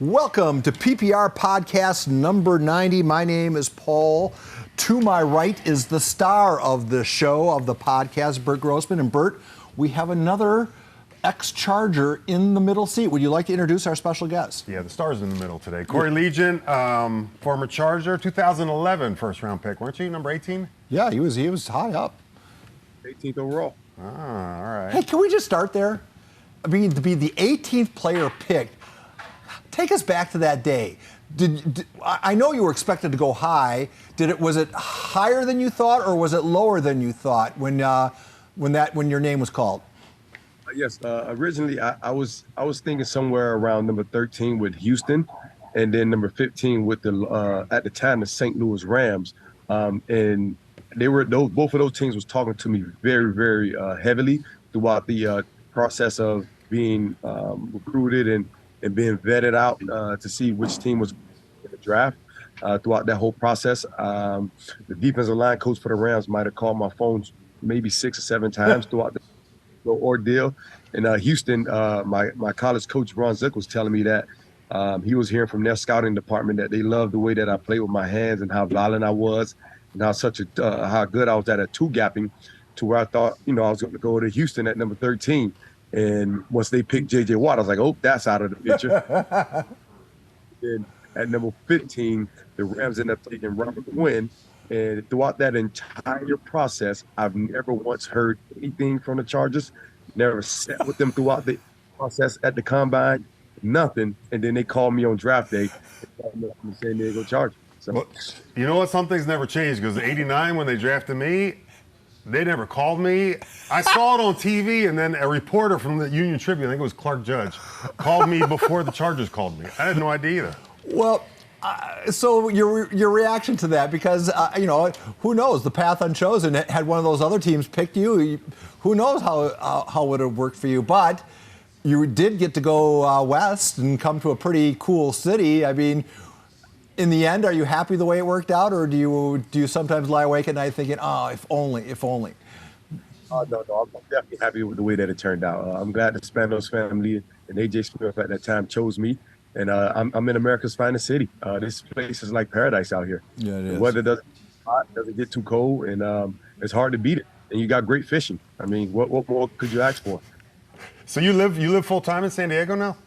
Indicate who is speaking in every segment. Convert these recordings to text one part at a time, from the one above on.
Speaker 1: Welcome to PPR podcast number 90. My name is Paul. To my right is the star of the show, of the podcast, Bert Grossman. And Bert, we have another ex-Charger in the middle seat. Would you like to introduce our special guest?
Speaker 2: Yeah, the star's in the middle today. Cory Liuget, former Charger, 2011 first-round pick, weren't you? Number 18?
Speaker 1: Yeah, he was high up.
Speaker 3: 18th overall.
Speaker 2: Ah, all right.
Speaker 1: Hey, can we just start there? I mean, to be the 18th player picked, take us back to that day. I know you were expected to go high. Was it higher than you thought, or was it lower than you thought when your name was called?
Speaker 3: Yes, originally I was thinking somewhere around number 13 with Houston, and then number 15 with the at the time the St. Louis Rams, and both of those teams was talking to me very, very heavily throughout the process of being recruited and being vetted out to see which team was in the draft. Throughout that whole process, the defensive line coach for the Rams might have called my phone maybe 6 or 7 times throughout the ordeal. And Houston, my college coach Ron Zook was telling me that he was hearing from their scouting department that they loved the way that I played with my hands and how violent I was, and how good I was at two-gapping, to where I thought I was going to go to Houston at number 13. And once they picked J.J. Watt, I was like, oh, that's out of the picture. And at number 15, the Rams ended up taking Robert Quinn. And throughout that entire process, I've never once heard anything from the Chargers, never sat with them throughout the process at the combine, nothing. And then they called me on draft day from the San Diego Chargers. So,
Speaker 2: well, you know what? Some things never changed, because in '89, when they drafted me, they never called me. I saw it on TV, and then a reporter from the Union Tribune, I think it was Clark Judge, called me before the Chargers called me. I had no idea either.
Speaker 1: Well, so your reaction to that, because who knows, the path unchosen. Had one of those other teams picked you, who knows how it would have worked for you. But you did get to go west and come to a pretty cool city. I mean, in the end, are you happy the way it worked out, or do you sometimes lie awake at night thinking, oh, if only?
Speaker 3: No, I'm definitely happy with the way that it turned out. I'm glad the Spanos family and A.J. Smith at that time chose me. And I'm in America's finest city. This place is like paradise out here.
Speaker 1: Yeah, it is.
Speaker 3: The weather doesn't get too cold, and it's hard to beat it. And you got great fishing. I mean, what more could you ask for?
Speaker 2: So you live full-time in San Diego now?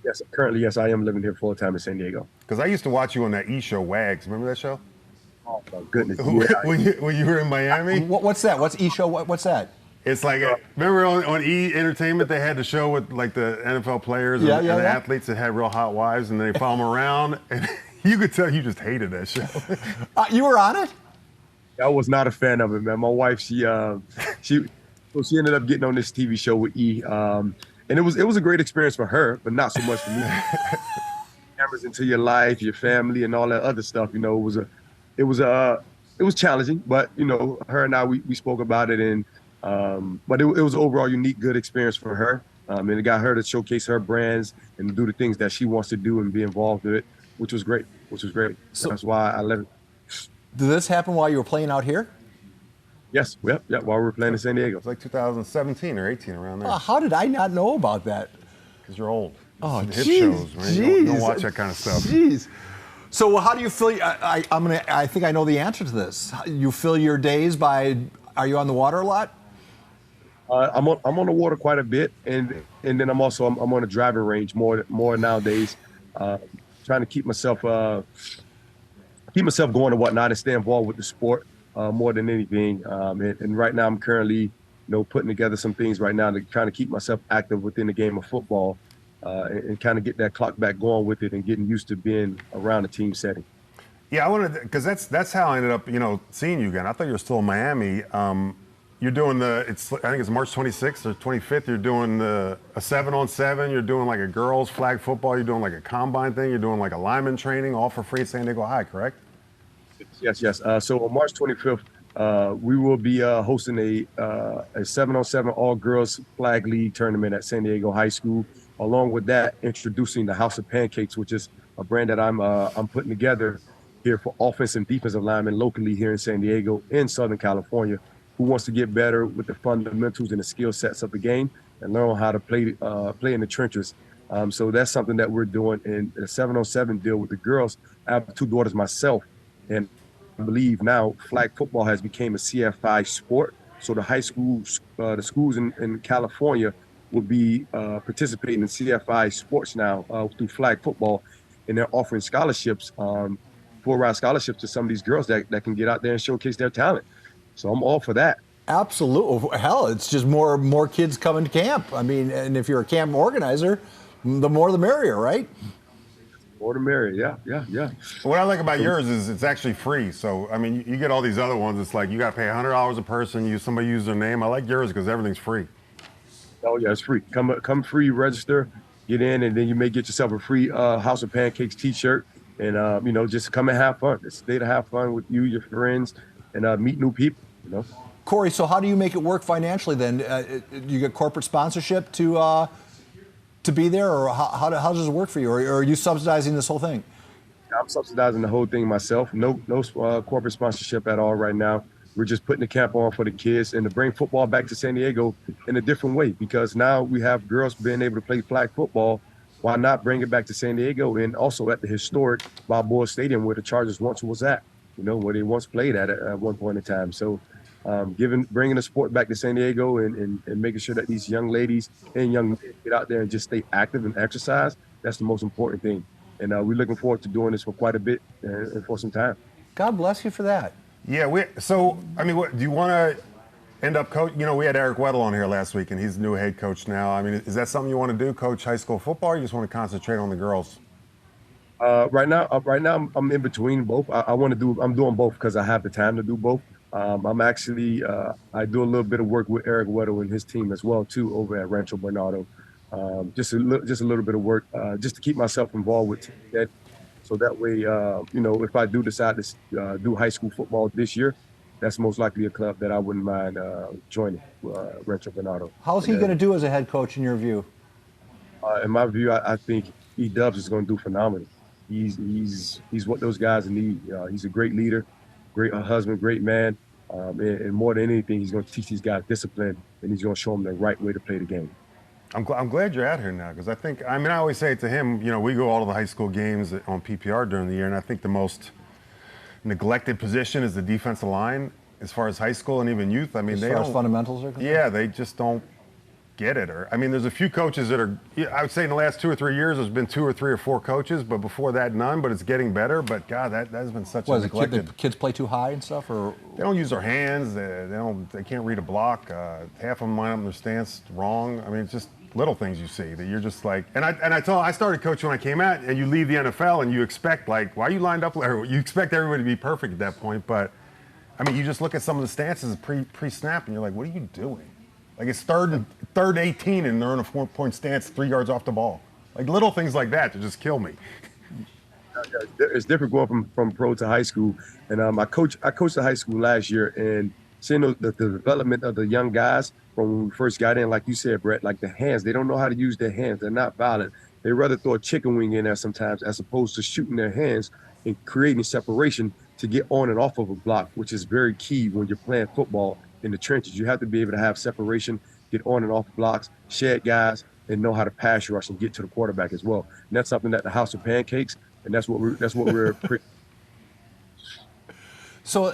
Speaker 3: Yes, currently, yes, I am living here full-time in San Diego.
Speaker 2: Because I used to watch you on that E! Show, Wags. Remember that show?
Speaker 3: Oh, my goodness.
Speaker 2: when you were in Miami?
Speaker 1: What's that? What's E! Show? What's that?
Speaker 2: It's like, remember on E! Entertainment, they had the show with like the NFL players and the athletes that had real hot wives, and they follow them around, and you could tell you just hated that show.
Speaker 1: You were on it?
Speaker 3: I was not a fan of it, man. My wife, she ended up getting on this TV show with E! And it was a great experience for her, but not so much for me. Cameras into your life, your family, and all that other stuff. It was challenging, but her and I we spoke about it, and but it was overall unique, good experience for her, and it got her to showcase her brands and do the things that she wants to do and be involved with it, which was great. So that's why I left it.
Speaker 1: Did this happen while you were playing out here?
Speaker 3: Yes, yep, while we were playing in San Diego.
Speaker 2: It's like 2017 or 18, around there.
Speaker 1: How did I not know about that?
Speaker 2: Because you're old.
Speaker 1: Oh,
Speaker 2: hit shows, man. You don't watch that kind of stuff.
Speaker 1: Jeez. So how do you feel? I think I know the answer to this. You fill your days by? Are you on the water a lot?
Speaker 3: I'm on the water quite a bit, and then I'm on a driving range more nowadays, trying to keep myself going and whatnot, and stay involved with the sport more than anything. And right now I'm currently putting together some things right now to trying to keep myself active within the game of football, and kind of get that clock back going with it and getting used to being around a team setting.
Speaker 2: Yeah, I wanted, because that's how I ended up seeing you again. I thought you were still in Miami. You're doing I think it's March 26th or 25th. You're doing a 7-on-7. You're doing like a girls flag football. You're doing like a combine thing. You're doing like a lineman training, all for free at San Diego High, correct?
Speaker 3: Yes. So on March 25th, we will be hosting a 7-on-7 all-girls flag league tournament at San Diego High School. Along with that, introducing the House of Pancakes, which is a brand that I'm putting together here for offensive and defensive linemen locally here in San Diego, in Southern California, who wants to get better with the fundamentals and the skill sets of the game and learn how to play in the trenches So that's something that we're doing in a 7-on-7 deal with the girls. I have 2 daughters myself, and I believe now flag football has become a CFI sport. So the high schools, the schools in California will be participating in CFI sports now through flag football, and they're offering scholarships, full ride scholarships to some of these girls that can get out there and showcase their talent. So I'm all for that.
Speaker 1: Absolutely. Hell, it's just more kids coming to camp. I mean, and if you're a camp organizer, the more the merrier, right?
Speaker 3: More the merrier. Yeah, yeah, yeah.
Speaker 2: What I like about yours is it's actually free. So, I mean, you get all these other ones. It's like you got to pay $100 a person. Somebody use their name. I like yours because everything's free.
Speaker 3: Oh yeah, it's free. Come free, register, get in, and then you may get yourself a free House of Pancakes T-shirt, and just come and have fun. It's a day to have fun with you, your friends, and meet new people.
Speaker 1: Cory, so how do you make it work financially then? You get corporate sponsorship to be there, or how does it work for you? Or are you subsidizing this whole thing?
Speaker 3: I'm subsidizing the whole thing myself. No corporate sponsorship at all right now. We're just putting the camp on for the kids and to bring football back to San Diego in a different way, because now we have girls being able to play flag football. Why not bring it back to San Diego and also at the historic Balboa Stadium where the Chargers once was at, where they once played at one point in time. So bringing the sport back to San Diego and making sure that these young ladies and young men get out there and just stay active and exercise, that's the most important thing. And we're looking forward to doing this for quite a bit and for some time.
Speaker 1: God bless you for that.
Speaker 2: Yeah. What do you want to end up coach? We had Eric Weddle on here last week, and he's the new head coach now. I mean, is that something you want to do, coach high school football, or you just want to concentrate on the girls?
Speaker 3: Right now, I'm in between both. I'm doing both because I have the time to do both. I'm actually, I do a little bit of work with Eric Weddle and his team as well too over at Rancho Bernardo. Just a little bit of work, just to keep myself involved with that. So that way, if I do decide to do high school football this year, that's most likely a club that I wouldn't mind joining, Rancho Bernardo.
Speaker 1: How's he going to do as a head coach in your view?
Speaker 3: In my view, I think E-Dubs is going to do phenomenal. He's what those guys need. He's a great leader, great husband, great man, and more than anything, he's going to teach these guys discipline, and he's going to show them the right way to play the game.
Speaker 2: I'm glad you're out here now, because I always say to him, we go all to the high school games on PPR during the year, and I think the most neglected position is the defensive line as far as high school and even youth. I mean,
Speaker 1: as far as fundamentals are concerned?
Speaker 2: Yeah, they just don't get it. There's a few coaches that are, I would say in the last 2 or 3 years, there's been 2 or 3 or 4 coaches, but before that, none, but it's getting better. But God, that has been such a neglected.
Speaker 1: The kids play too high and stuff, or?
Speaker 2: They don't use their hands. They can't read a block. Half of them line up in their stance wrong. I mean, it's just little things you see that you're just like, I started coaching when I came out, and you leave the NFL and you expect, like, why are you lined up there? You expect everybody to be perfect at that point, but you just look at some of the stances pre-snap and you're like, what are you doing? Like, it's third 18 and they're in a 4-point stance 3 yards off the ball. Like, little things like that just kill me.
Speaker 3: It's different going from pro to high school, and I coached the high school last year, and seeing the development of the young guys from when we first got in, like you said, Brett, like the hands, they don't know how to use their hands. They're not violent. They rather throw a chicken wing in there sometimes as opposed to shooting their hands and creating separation to get on and off of a block, which is very key when you're playing football in the trenches. You have to be able to have separation, get on and off blocks, shed guys, and know how to pass rush and get to the quarterback as well. And that's something that the House of Pancakes, and that's what we're.
Speaker 1: So,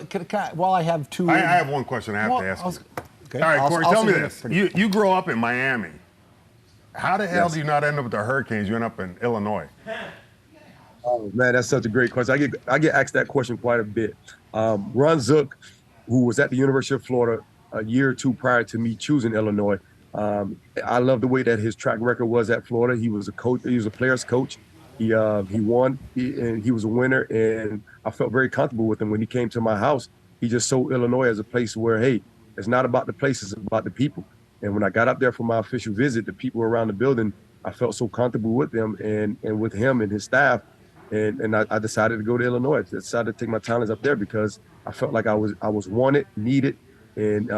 Speaker 1: while I have two,
Speaker 2: I have one question I have to ask you.
Speaker 1: Okay.
Speaker 2: All right, Cory, tell me this.
Speaker 1: You,
Speaker 2: You grow up in Miami. How the hell do you not end up with the Hurricanes? You end up in Illinois.
Speaker 3: Oh man, that's such a great question. I get asked that question quite a bit. Ron Zook, who was at the University of Florida a year or two prior to me choosing Illinois, I love the way that his track record was at Florida. He was a coach. He was a player's coach. He won, and he was a winner. And I felt very comfortable with him when he came to my house. He just sold Illinois as a place where, hey, it's not about the place, it's about the people. And when I got up there for my official visit, the people around the building, I felt so comfortable with them and with him and his staff. And I decided to go to Illinois. I decided to take my talents up there because I felt like I was wanted, needed, and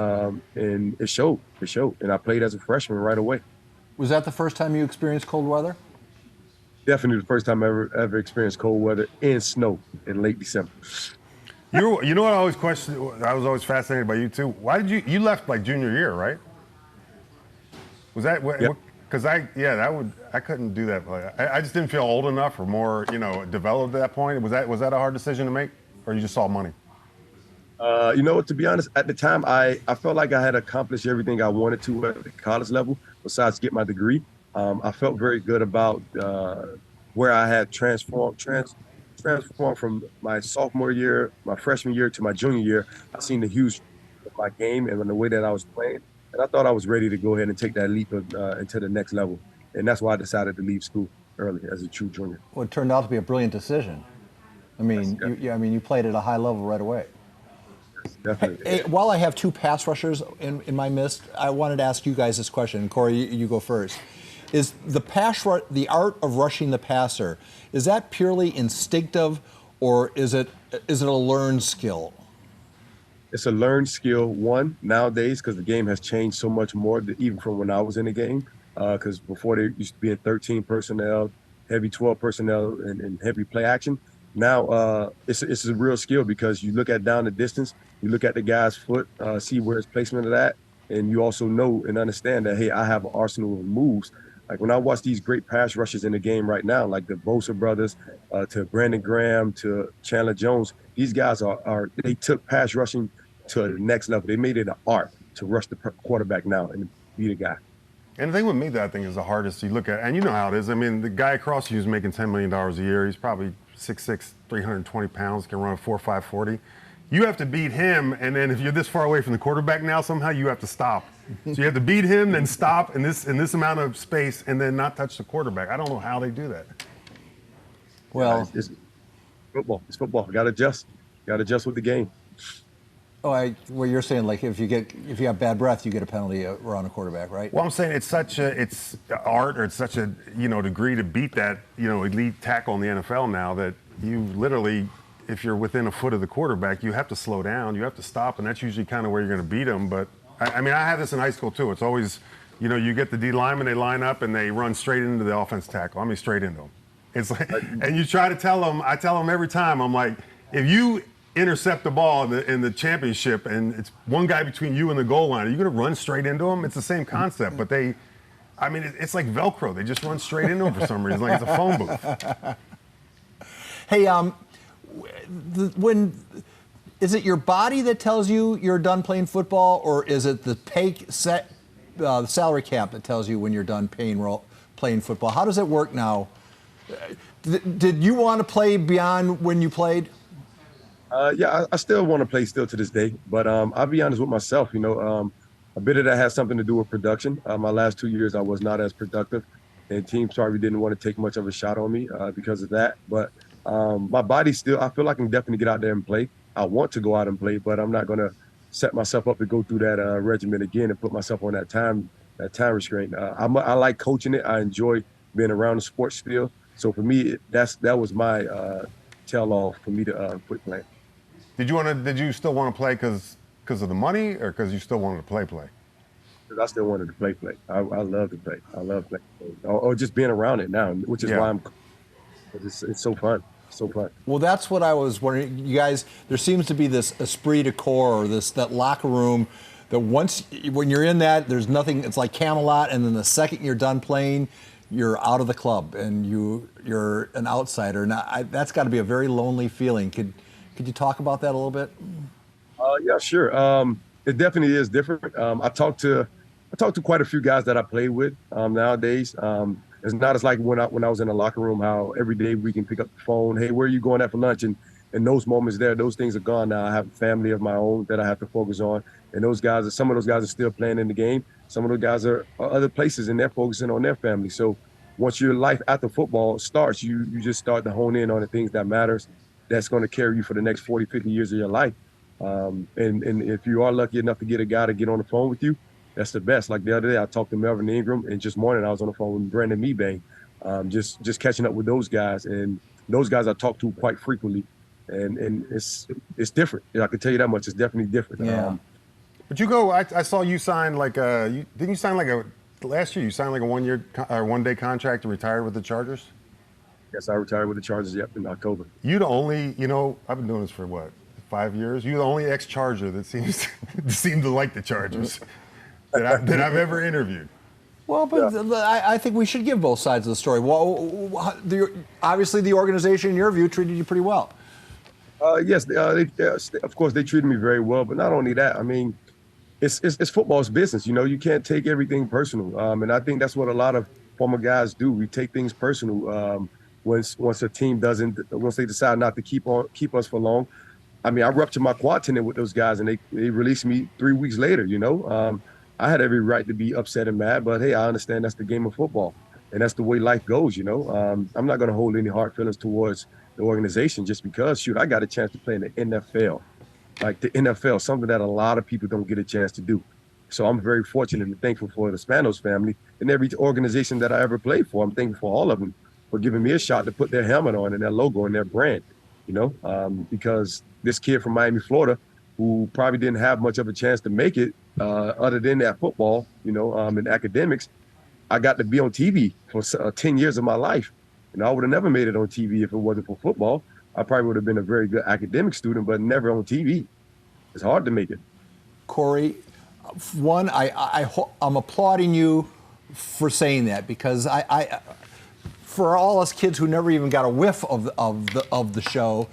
Speaker 3: it showed. It showed. And I played as a freshman right away.
Speaker 1: Was that the first time you experienced cold weather?
Speaker 3: Definitely the first time I ever experienced cold weather and snow in late December.
Speaker 2: You know what I always questioned? I was always fascinated by you too. Why did you left like junior year, right? Was that what Because I couldn't do that. I just didn't feel old enough or more, developed at that point. Was that a hard decision to make, or you just saw money?
Speaker 3: To be honest, at the time, I felt like I had accomplished everything I wanted to at the college level, besides get my degree. I felt very good about where I had transformed from my sophomore year, my freshman year to my junior year. I seen the huge of my game and the way that I was playing, and I thought I was ready to go ahead and take that leap into the next level. And that's why I decided to leave school early as a true junior.
Speaker 1: Well, it turned out to be a brilliant decision. I mean, you played at a high level right away.
Speaker 3: Definitely.
Speaker 1: Hey, while I have two pass rushers in my midst, I wanted to ask you guys this question. Cory, you go first. Is the art of rushing the passer, is that purely instinctive, or is it a learned skill?
Speaker 3: It's a learned skill, one, nowadays, because the game has changed so much more, even from when I was in the game. Because before there used to be a 13 personnel, heavy 12 personnel, and heavy play action. Now it's a real skill, because you look at down the distance, you look at the guy's foot, see where his placement is at, and you also know and understand that, hey, I have an arsenal of moves. Like when I watch these great pass rushers in the game right now, like the Bosa brothers, to Brandon Graham, to Chandler Jones, these guys they took pass rushing to the next level. They made it an art to rush the quarterback now and beat a guy.
Speaker 2: And the thing with me that I think is the hardest you look at, and you know how it is. I mean, the guy across you is making $10 million a year. He's probably 6'6", 320 pounds, can run a 4.5 40. You have to beat him, and then if you're this far away from the quarterback now, somehow you have to stop. So you have to beat him, then stop in this amount of space, and then not touch the quarterback. I don't know how they do that.
Speaker 1: Well,
Speaker 3: it's football. It's football. Got to adjust. Got to adjust with the game.
Speaker 1: well, you're saying, like, if you have bad breath, you get a penalty around a quarterback, right?
Speaker 2: Well, I'm saying it's art, or it's such a degree to beat that elite tackle in the NFL now, that you literally, if you're within a foot of the quarterback, you have to slow down, you have to stop, and that's usually kind of where you're going to beat them. But I mean, I have this in high school too. It's always, you get the D linemen, they line up and they run straight into the offense tackle. I mean, straight into them. It's like, and you try to tell them. I tell them every time. I'm like, if you intercept the ball in the championship and it's one guy between you and the goal line, are you going to run straight into them? It's the same concept, but it's like Velcro. They just run straight into them for some reason, like it's a phone booth.
Speaker 1: Hey, is it your body that tells you you're done playing football, or is it the the salary cap that tells you when you're done playing football? How does it work now? Did you want to play beyond when you played?
Speaker 3: Yeah, I still want to play still to this day, but I'll be honest with myself. A bit of that has something to do with production. My last 2 years, I was not as productive, and teams probably didn't want to take much of a shot on me because of that. But my body still, I feel like I can definitely get out there and play. I want to go out and play, but I'm not going to set myself up to go through that regimen again and put myself on that time restraint. I like coaching it. I enjoy being around the sports field. So for me, that was my tell-all for me to quit playing.
Speaker 2: Did you still want to play because of the money, or because you still wanted to play?
Speaker 3: Because I still wanted to play. I love to play. I love playing. Or just being around it now, which is why it's so fun. So fun.
Speaker 1: Well, that's what I was wondering. You guys, there seems to be this esprit de corps, or that locker room, that when you're in that, there's nothing. It's like Camelot, and then the second you're done playing, you're out of the club and you're an outsider. Now, that's got to be a very lonely feeling. Could you talk about that a little bit?
Speaker 3: Yeah, sure. It definitely is different. I talked to quite a few guys that I played with nowadays. It's not as like when I was in the locker room, how every day we can pick up the phone. Hey, where are you going at for lunch? And those moments those things are gone now. I have a family of my own that I have to focus on. And some of those guys are still playing in the game. Some of those guys are other places, and they're focusing on their family. So once your life after football starts, you just start to hone in on the things that matters. That's going to carry you for the next 40, 50 years of your life. And if you are lucky enough to get a guy to get on the phone with you, that's the best. Like the other day, I talked to Melvin Ingram, and just morning I was on the phone with Brandon Mebane, just catching up with those guys. And those guys I talk to quite frequently, and it's different. I can tell you that much. It's definitely different.
Speaker 1: Yeah.
Speaker 2: But I saw you sign didn't you sign last year you signed like a 1 year or 1 day contract and retired with the Chargers?
Speaker 3: Yes, I retired with the Chargers, in October.
Speaker 2: You the only, I've been doing this for 5 years? You're the only ex-Charger that seems to like the Chargers that I've ever interviewed.
Speaker 1: Well, but I think we should give both sides of the story. Well, obviously the organization, in your view, treated you pretty well.
Speaker 3: Yes, of course they treated me very well. But not only that, I mean, it's football's business. You know, you can't take everything personal. And I think that's what a lot of former guys do. We take things personal once a team once they decide not to keep us for long. I mean, I ruptured my quad tendon with those guys, and they released me 3 weeks later. You know, I had every right to be upset and mad, but hey, I understand that's the game of football, and that's the way life goes. You know, I'm not going to hold any hard feelings towards the organization just because, shoot, I got a chance to play in the NFL. Like the NFL, something that a lot of people don't get a chance to do. So I'm very fortunate and thankful for the Spanos family and every organization that I ever played for. I'm thankful for all of them for giving me a shot to put their helmet on and their logo and their brand, you know, because this kid from Miami, Florida, who probably didn't have much of a chance to make it other than that football, you know, and academics, I got to be on TV for 10 years of my life. You know, I would have never made it on TV if it wasn't for football. I probably would have been a very good academic student, but never on TV. It's hard to make it.
Speaker 1: Cory, one, I'm applauding you for saying that, because for all us kids who never even got a whiff of the show,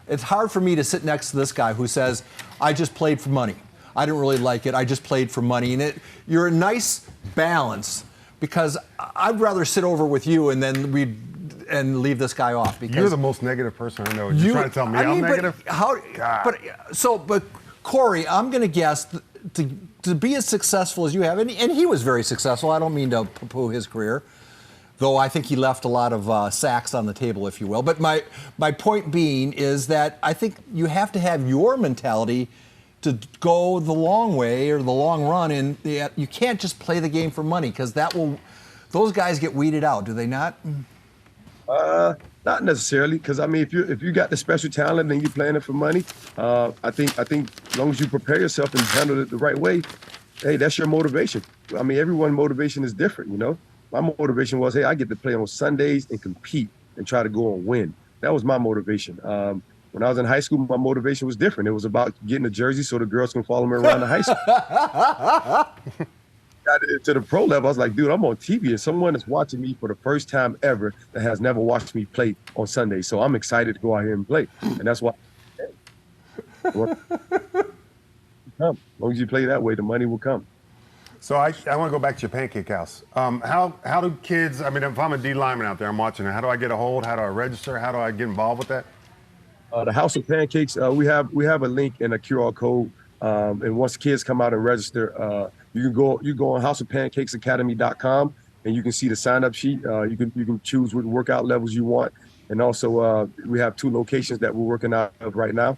Speaker 1: it's hard for me to sit next to this guy who says, I just played for money. I didn't really like it. I just played for money. And you're a nice balance, because I'd rather sit over with you and then and leave this guy off. Because
Speaker 2: you're the most negative person I know. You're trying to tell me I'm negative?
Speaker 1: But Cory, I'm going to guess to be as successful as you have, and he was very successful. I don't mean to poo-poo his career, though I think he left a lot of sacks on the table, if you will. But my point being is that I think you have to have your mentality to go the long way or the long run, and you can't just play the game for money, because those guys get weeded out, do they not?
Speaker 3: Not necessarily, because I mean, if you got the special talent and you're playing it for money, I think as long as you prepare yourself and handle it the right way, hey, that's your motivation. I mean, everyone's motivation is different, you know. My motivation was, hey, I get to play on Sundays and compete and try to go and win. That was my motivation. When I was in high school, my motivation was different. It was about getting a jersey so the girls can follow me around the high school. Got to the pro level, I was like, dude, I'm on TV and someone is watching me for the first time ever that has never watched me play on Sunday. So I'm excited to go out here and play. And that's why. As long as you play that way, the money will come.
Speaker 2: So I want to go back to your Pancake House. How do kids, I mean, if I'm a D lineman out there, I'm watching it, how do I get a hold? How do I register? How do I get involved with that?
Speaker 3: The House of Pancakes, we have a link and a QR code. And once kids come out and register, you go on houseofpancakesacademy.com and you can see the sign-up sheet. You can choose what workout levels you want. And also, we have 2 locations that we're working out of right now.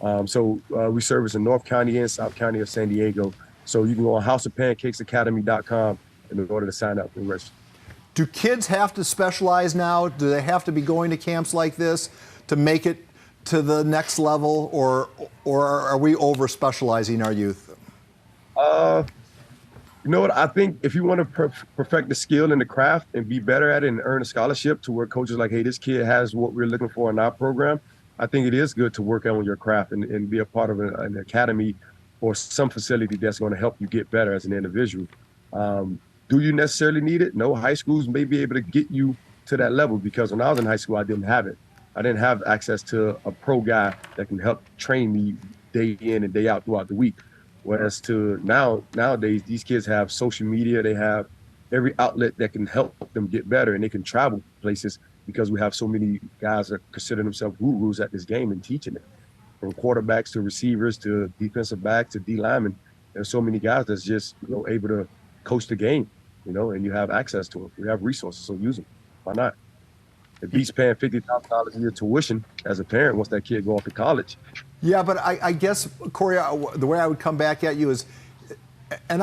Speaker 3: We service in North County and South County of San Diego. So you can go on houseofpancakesacademy.com in order to sign up and register.
Speaker 1: Do kids have to specialize now? Do they have to be going to camps like this to make it to the next level, or are we over-specializing our youth?
Speaker 3: You know what? I think if you want to perfect the skill and the craft and be better at it and earn a scholarship to where coaches like, hey, this kid has what we're looking for in our program, I think it is good to work on your craft and be a part of an academy or some facility that's going to help you get better as an individual. Do you necessarily need it? No. High schools may be able to get you to that level, because when I was in high school, I didn't have it. I didn't have access to a pro guy that can help train me day in and day out throughout the week. Whereas nowadays, these kids have social media. They have every outlet that can help them get better, and they can travel places because we have so many guys that consider themselves gurus at this game and teaching it. From quarterbacks to receivers to defensive backs to D linemen, there's so many guys that's just able to coach the game, and you have access to them. You have resources, so use them. Why not? It beats paying $50,000 a year tuition as a parent once that kid go off to college.
Speaker 1: Yeah, but I guess, Cory, the way I would come back at you is, and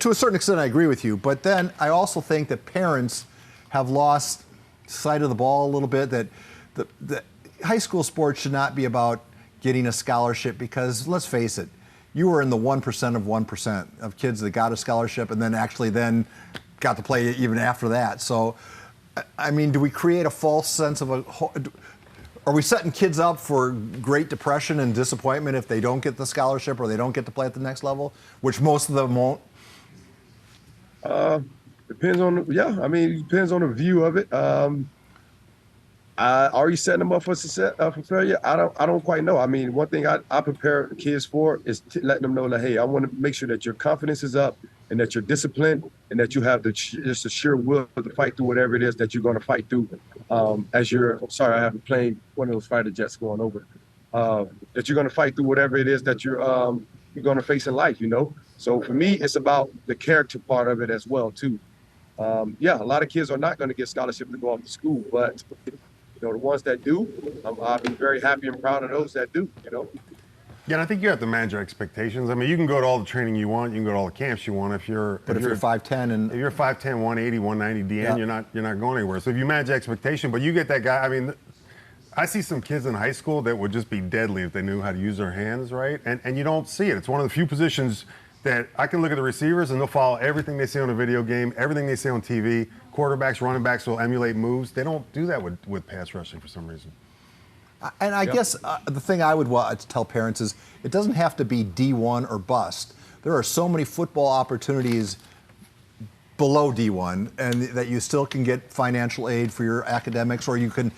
Speaker 1: to a certain extent I agree with you, but then I also think that parents have lost sight of the ball a little bit, that the high school sports should not be about getting a scholarship, because let's face it, you were in the 1% of 1% of kids that got a scholarship and then actually got to play even after that. So, I mean, do we create a false sense of are we setting kids up for great depression and disappointment if they don't get the scholarship or they don't get to play at the next level, which most of them won't?
Speaker 3: Uh, depends on I mean, it depends on the view of it. Are you setting them up for success, for failure? I don't quite know. I mean, one thing I prepare kids for is letting them know that, hey, I want to make sure that your confidence is up and that you're disciplined and that you have just a sure will to fight through whatever it is that you're going to fight through. As you're sorry, I have a plane, one of those fighter jets going over. That you're going to fight through whatever it is that you're going to face in life. So for me, it's about the character part of it as well too. Yeah, a lot of kids are not going to get scholarship to go off to school, but the ones that do, I'll be very happy and proud of those that do.
Speaker 2: Yeah, and I think you have to manage your expectations. I mean, you can go to all the training you want, you can go to all the camps you want. If you're
Speaker 1: 5'10" and
Speaker 2: if you're 5'10", 180, 190 DN,
Speaker 1: yeah.
Speaker 2: you're not going anywhere. So if you manage expectation, but you get that guy. I mean, I see some kids in high school that would just be deadly if they knew how to use their hands right, and you don't see it. It's one of the few positions that I can look at the receivers and they'll follow everything they see on a video game, everything they see on TV. Quarterbacks, running backs will emulate moves. They don't do that with pass rushing for some reason.
Speaker 1: And I guess the thing I would want to tell parents is it doesn't have to be D1 or bust. There are so many football opportunities below D1 and that you still can get financial aid for your academics, or you can,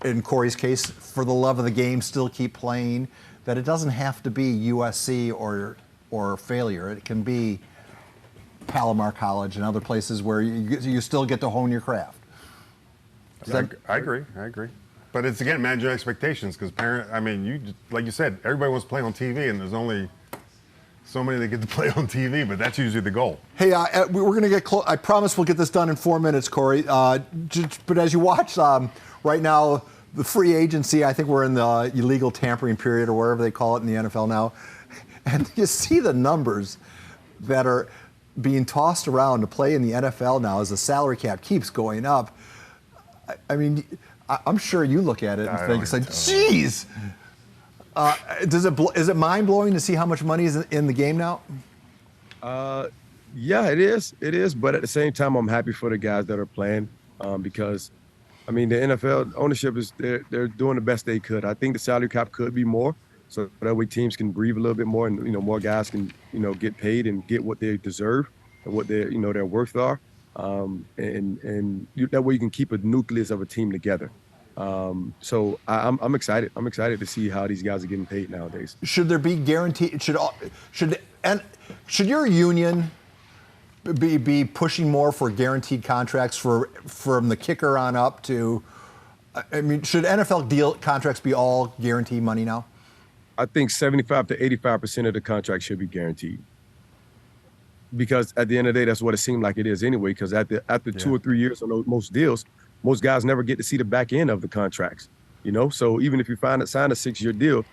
Speaker 1: in Cory's case, for the love of the game, still keep playing, that it doesn't have to be USC or failure. It can be Palomar College and other places where you still get to hone your craft.
Speaker 2: I agree. But it's, again, manage your expectations, because like you said, everybody wants to play on TV, and there's only so many that get to play on TV, but that's usually the goal.
Speaker 1: Hey, we're going to get close. I promise we'll get this done in 4 minutes, Cory. But as you watch right now, the free agency, I think we're in the illegal tampering period or whatever they call it in the NFL now, and you see the numbers that are being tossed around to play in the NFL now as the salary cap keeps going up. I mean, I'm sure you look at it and think, it's like, geez. Is it mind-blowing to see how much money is in the game now?
Speaker 3: Yeah, it is. It is. But at the same time, I'm happy for the guys that are playing because, I mean, the NFL ownership they're doing the best they could. I think the salary cap could be more, so that way teams can breathe a little bit more, and more guys can get paid and get what they deserve and what their their worth are. That way you can keep a nucleus of a team together. So I'm excited. I'm excited to see how these guys are getting paid nowadays.
Speaker 1: Should there be guaranteed? Should your union be pushing more for guaranteed contracts from the kicker on up to? I mean, should NFL contracts be all guaranteed money now?
Speaker 3: I think 75 to 85% of the contract should be guaranteed. Because at the end of the day, that's what it seemed like it is anyway. Because after 2 or 3 years on most deals, most guys never get to see the back end of the contracts. So even if you sign a 6-year deal,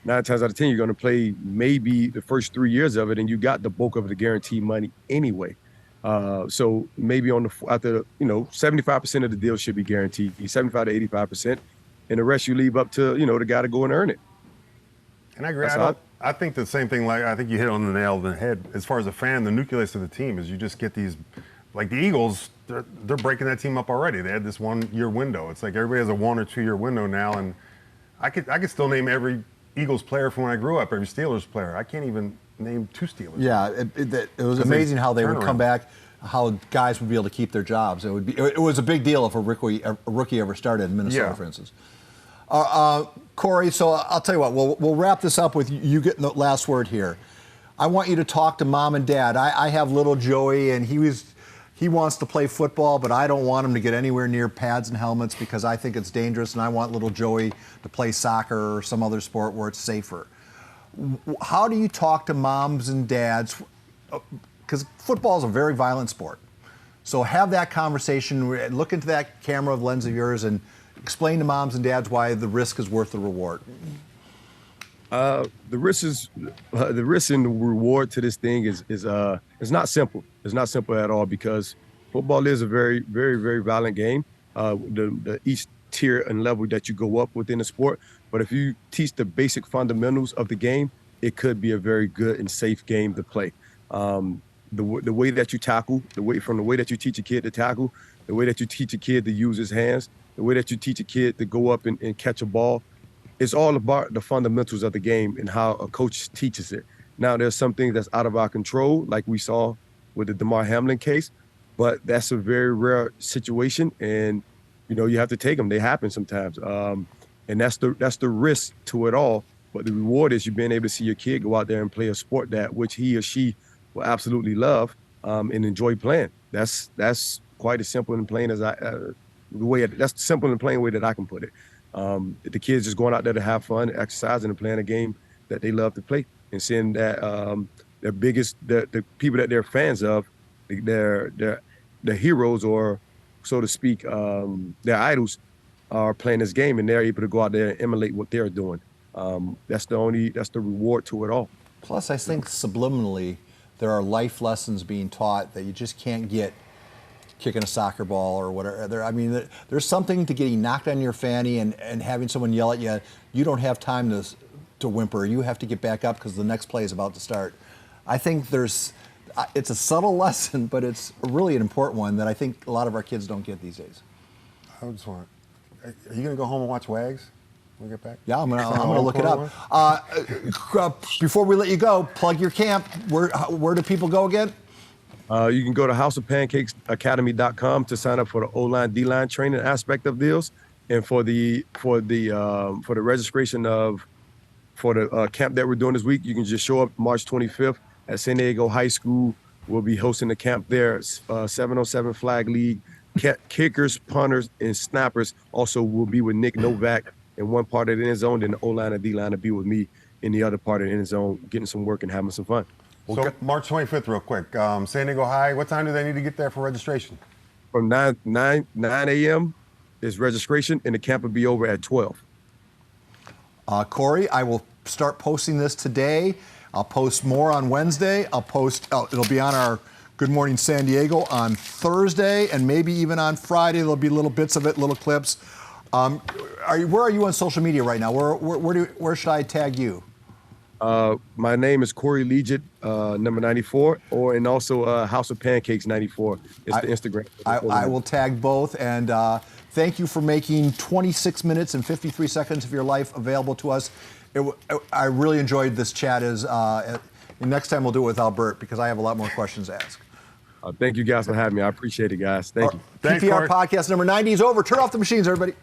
Speaker 3: 9 times out of 10 you're going to play maybe the first 3 years of it, and you got the bulk of the guaranteed money anyway. So maybe after 75% of the deal should be guaranteed, 75 to 85%, and the rest you leave up to the guy to go and earn it.
Speaker 2: And I agree. I think the same thing. Like, I think you hit on the nail on the head. As far as a fan, the nucleus of the team is you just get these, like the Eagles. They're breaking that team up already. They had this 1-year window. It's like everybody has a 1 or 2 year window now, and I could still name every Eagles player from when I grew up, every Steelers player. I can't even name 2 Steelers.
Speaker 1: Yeah, it was amazing how they would come back, how guys would be able to keep their jobs. It was a big deal if a rookie ever started in Minnesota, for instance. Cory, so I'll tell you what, we'll wrap this up with you getting the last word here. I want you to talk to mom and dad. I have little Joey, and he wants to play football, but I don't want him to get anywhere near pads and helmets because I think it's dangerous, and I want little Joey to play soccer or some other sport where it's safer. How do you talk to moms and dads? Because football is a very violent sport. So have that conversation, look into that camera lens of yours, and explain to moms and dads why the risk is worth the reward.
Speaker 3: The risk and the reward to this thing is not simple. It's not simple at all because football is a very, very, very violent game. Each tier and level that you go up within the sport, but if you teach the basic fundamentals of the game, it could be a very good and safe game to play. The way that you tackle, from the way that you teach a kid to tackle, the way that you teach a kid to use his hands, the way that you teach a kid to go up and catch a ball, it's all about the fundamentals of the game and how a coach teaches it. Now, there's some things that's out of our control, like we saw with the DeMar Hamlin case, but that's a very rare situation, and you have to take them. They happen sometimes, and that's the risk to it all. But the reward is you being able to see your kid go out there and play a sport that which he or she will absolutely love and enjoy playing. That's quite as simple and plain as that's the simple and plain way that I can put it. The kids just going out there to have fun, exercising, and playing a game that they love to play, and seeing that the people that they're fans of, their heroes, or so to speak, their idols, are playing this game, and they're able to go out there and emulate what they're doing. That's the reward to it all.
Speaker 1: Plus, I think subliminally, there are life lessons being taught that you just can't get kicking a soccer ball or whatever. I mean, there's something to getting knocked on your fanny and having someone yell at you. You don't have time to whimper. You have to get back up because the next play is about to start. I think it's a subtle lesson, but it's really an important one that I think a lot of our kids don't get these days.
Speaker 2: Are you going to go home and watch Wags when we get back?
Speaker 1: Yeah, I'm gonna look it up. Before we let you go, plug your camp. Where do people go again?
Speaker 3: You can go to houseofpancakesacademy.com to sign up for the O-line, D-line training aspect of deals, and for the registration for the camp that we're doing this week. You can just show up March 25th at San Diego High School. We'll be hosting the camp there. 707 Flag League. Kickers, punters, and snappers also will be with Nick Novak in one part of the end zone, then the O-line and D-line will be with me in the other part of the end zone, getting some work and having some fun.
Speaker 2: So March 25th, real quick. San Diego High, what time do they need to get there for registration?
Speaker 3: From 9 a.m. is registration, and the camp will be over at 12.
Speaker 1: Cory, I will start posting this today. I'll post more on Wednesday. It'll be on our Good Morning San Diego on Thursday, and maybe even on Friday. There'll be little bits of it, little clips. Where are you on social media right now? Where should I tag you?
Speaker 3: My name is Cory Liuget, number 94, and also House of Pancakes 94. It's the Instagram.
Speaker 1: I will tag both, and thank you for making 26 minutes and 53 seconds of your life available to us. I really enjoyed this chat. Next time we'll do it with Albert, because I have a lot more questions to ask.
Speaker 3: Thank you guys for having me. I appreciate it, guys. Thank you.
Speaker 1: PPR podcast number 90 is over. Turn off the machines, everybody.